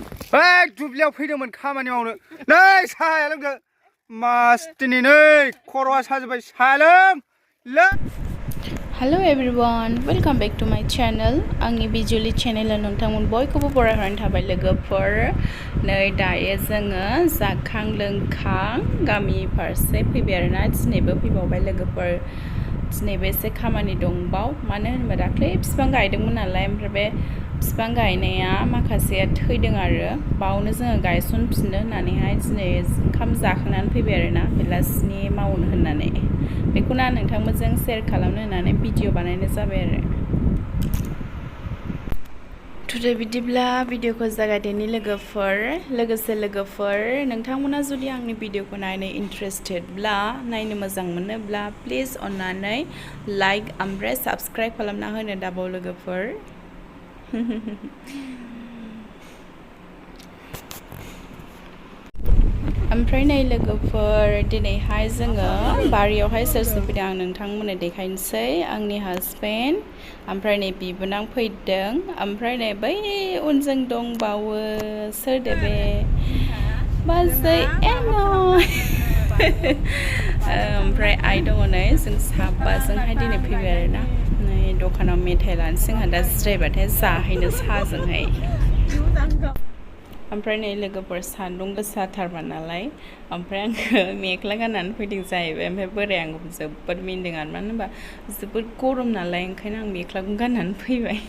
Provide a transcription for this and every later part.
दुब्लियाव फैदोंमोन खामानि मावनो नै साहाया लोंदो मास दिनै नै खर'आ साजोब्बाय साहा लों Hello everyone, welcome back to my channel. Angni Bijuli channel nोंथांमोन बयखौबो बरायहरनाय थाबाय लोगोफोर नै दायो जोङो जाखां लोंखां गामि फारसे फैबाय आरोना दिनैबो फैबावबाय लोगोफोर दिनैबो एसे खामानि दंबाव मानो होनबा दाख्लै बिफां गायदोंमोन नालाय ओमफ्राय बे बिफां गायनाया माखासेया थैदों आरो बावनो जोङो गायसनफिननो होननानैहाय दिनै ओंखाम जाखांनानै फैबाय आरोना बेलासिनि मावनो होननानै बेखौनो आं नोंथांमोनजों शेयार खालामनो होननानै भिडिअ बानायनाय जाबाय आरो टुडे बिदिब्ला भिडिअखौ जागायदिनि लोगोफोर नोंथांमोना जुदि आंनि भिडिअखौ नायनो इन्ट्रेस्टेडब्ला नायनो मोजां मोनोब्ला प्लिज अन्नानै लाइक ओमफ्राय साबस्क्राइब खालामना होनो दाबाव लोगोफोर ओमफ्राय नै लोगोफोर दिनैहाय जोङो बारियावहाय सोर फैदों आं नोंथांमोननो देखायनोसै आंनि हासबेन्ड ओमफ्राय नै बिबोनां फैदों ओमफ्राय नै बै उनजों दंबावो सोर दे बे बाजै एनो ओमफ्राय आइ दङ नै जों साबाजोंहाय दिनै फैबाय आरोना नै दखानाव मेथाइ लानोसै जोंहा दा जिरायबाथाय जाहैनो साहाजोंहाय ओमफ्राय नै लोगोफोर सान्दुं गोसाथारमोन नालाय ओमफ्राय आङो मेख्ला गाननानै फैदों जाहैबाय ओमफ्राय बोराया आंखौ जोबोद मिनिदों आरो मानो होनबा जोबोद गरम नालाय ओंखायनो आं मेख्लाखौ गाननानै फैबाय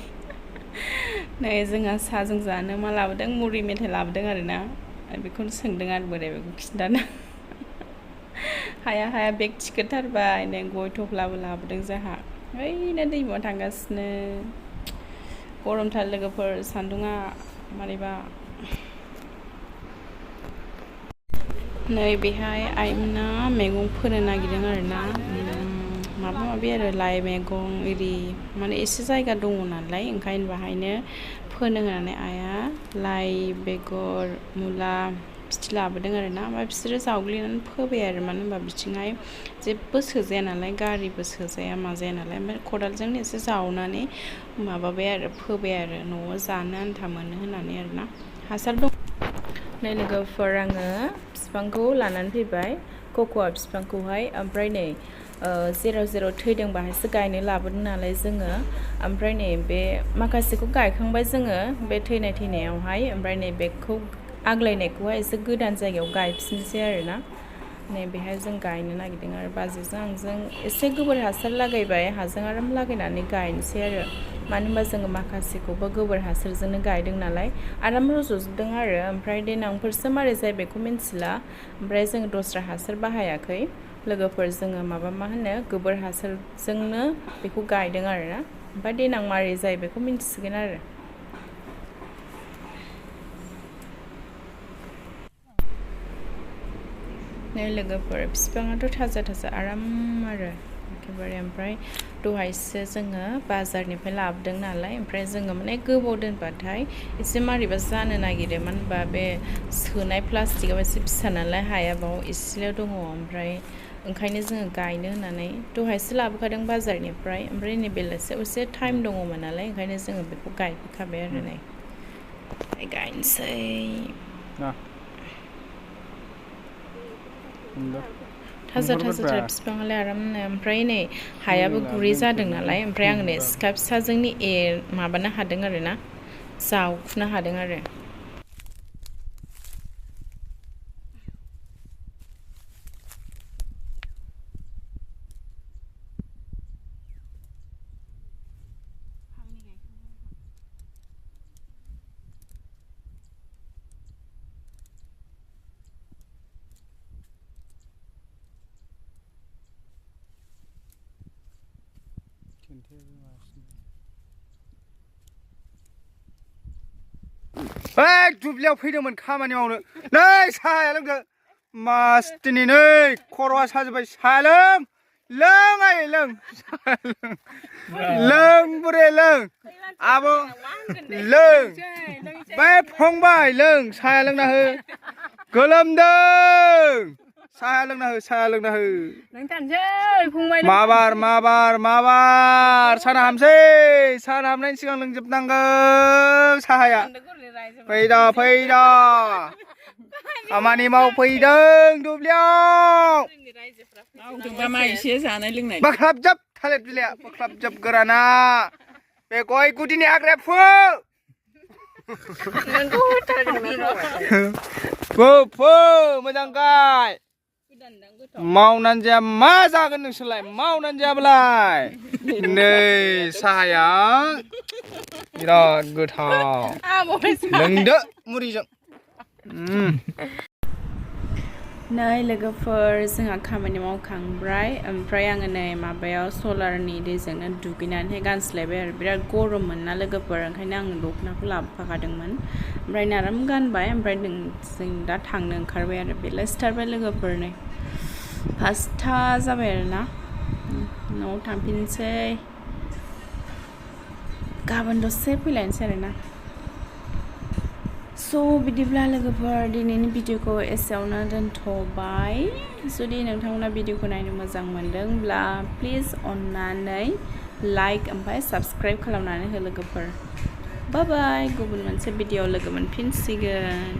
नै जोंहा साहाजों जानो मा लाबोदों मुरि मेथाइ लाबोदों आरोना बेखौनो सोंदों आरो बोराया बेखौ खिन्थानो हाया बेग थिखोथारबाय नै गय थफ्लाबो लाबोदों जोंहा ओइनो दैमायाव थांगासिनो गरमथार लोगोफोर सान्दुङा मारैबा नै बेहाय आइमोना मैगं फोनो नागिरदों आरोना माबा माबि आरो लाइ मैगं इरि माने एसे जायगा दङ नालाय ओंखायनो बाहायनो फोनो होनानै आइया लाइ बेगर मुला फिथि लाबोदों आरोना ओमफ्राय बिसोरो जावग्लिनानै फोबाय आरो मानो होनबा बिथिंहाय जेबो सोजाया नालाय गारिबो सोजाया माजाया नालाय ओमफ्राय खदालजोंनो एसे जावनानै माबाबाय आरो फोबाय आरो न'आव जानो आन्था मोनो होननानै आरोना हासार दं नै लोगोफोर आङो बिफांखौ लानानै फैबाय कक'आ बिफांखौहाय ओमफ्राय नै जेराव थैदों बाहायसो गायनो लाबोदों नालाय जोङो ओमफ्राय नै बे माखासेखौ गायखांबाय जोङो बे थैनायावहाय ओमफ्राय नै बेखौ आग्लायनायखौहाय एसे गोदान जायगायाव गायफिनसै आरोना नै बेहाय जों गायनो नागिरदों आरो बाजैजों आंजों एसे गोबोर हासार लागायबाय हाजों आराम लागायनानै गायनोसै आरो मानो होनबा जोङो माखासेखौबो गोबोर हासारजोंनो गायदों नालाय आराम रज'जोबदों आरो ओमफ्राय देनांफोरसो मारै जायो बेखौ मिन्थिला ओमफ्राय जों दस्रा हासार बाहायाखै लोगोफोर जोङो मा होनो गोबोर हासारजोंनो बेखौ गायदों आरोना ओमफ्राय देनां मारै जायो बेखौ मिन्थिसिगोन आरो नै लोगोफोर बिफाङाथ' थाजा आराम आरो एखेबारे ओमफ्राय दहायसो जोङो बाजारनिफ्राय लाबोदों नालाय ओमफ्राय जोङो माने गोबाव दोनबाथाय एसे मारैबा जानो नागिरो मानो होनबा बे सोनाय प्लास्टिकआव एसे फिसा नालाय हाया बाव एसेल' दङ ओमफ्राय ओंखायनो जोङो गायनो होननानै दहायसो लाबोखादों बाजारनिफ्राय ओमफ्राय नै बेलासियाव एसे टाइम दङमोन नालाय ओंखायनो जोङो बेखौ गायफैखाबाय आरो नै गायनोसै थाजा बिफाङालाय आरामनो ओमफ्राय नै हायाबो गुरै जादों नालाय ओमफ्राय आं नै सिखा फिसाजोंनो माबानो हादों आरोना जावखुनो हादों आरो दुब्लियाव फैदोंमोन खामानि मावनो नै साहाया लोंदो मास दिनै नै खर'आ साजोब्बाय साहा लों आयै लों बुरे लों आब' लों बे फंबाय लों साहाया लोंना हो गोलोमदों साहाया लोंना हो माबार साना हामसै साना हामनायनि सिगां लोंजोबनांगौ साहाया फैदा खामानि मावफैदों दुब्लियाव मावदोंबा मा एसे जानाय लोंनाय बाख्लाबजाब थालिर बिलाइया बाख्लाबजाब गोराना बे गय गुदिनि हाग्राया फो मोजां गाय मावनानै जाया मा जागोन नोंसोरलाय मावनानै जायाब्लाय नै साहाया बिराद गोथाव लोंदो मुरिजों नै लोगोफोर जोंहा खामानि मावखांबाय ओमफ्राय आङो नै माबायाव सलारनि दैजोंनो दुगैनानैहाय गानस्लायबाय आरो बिराद गरममोन ना लोगोफोर ओंखायनो आङो दख'नाखौ लाबोफाखादोंमोन ओमफ्राय आराम गानबाय ओमफ्राय जों दा थांनो ओंखारबाय आरो बेलासिथारबाय लोगोफोर नै 5था जाबाय आरोना न'आव थांफिनसै गाबोन दसे फैलायनोसै आरोना बिदिब्ला लोगोफोर दिनैनि भिडिअखौ एसेयावनो दोनथ'बाय जुदि नोंथांमोना भिडिअखौ नायनो मोजां मोनदोंब्ला प्लिज अननानै लाइक ओमफ्राय साबस्क्राइब खालामनानै हो लोगोफोर बाय बाय गुबुन मोनसे भिडिअ लोगो मोनफिनसिगोन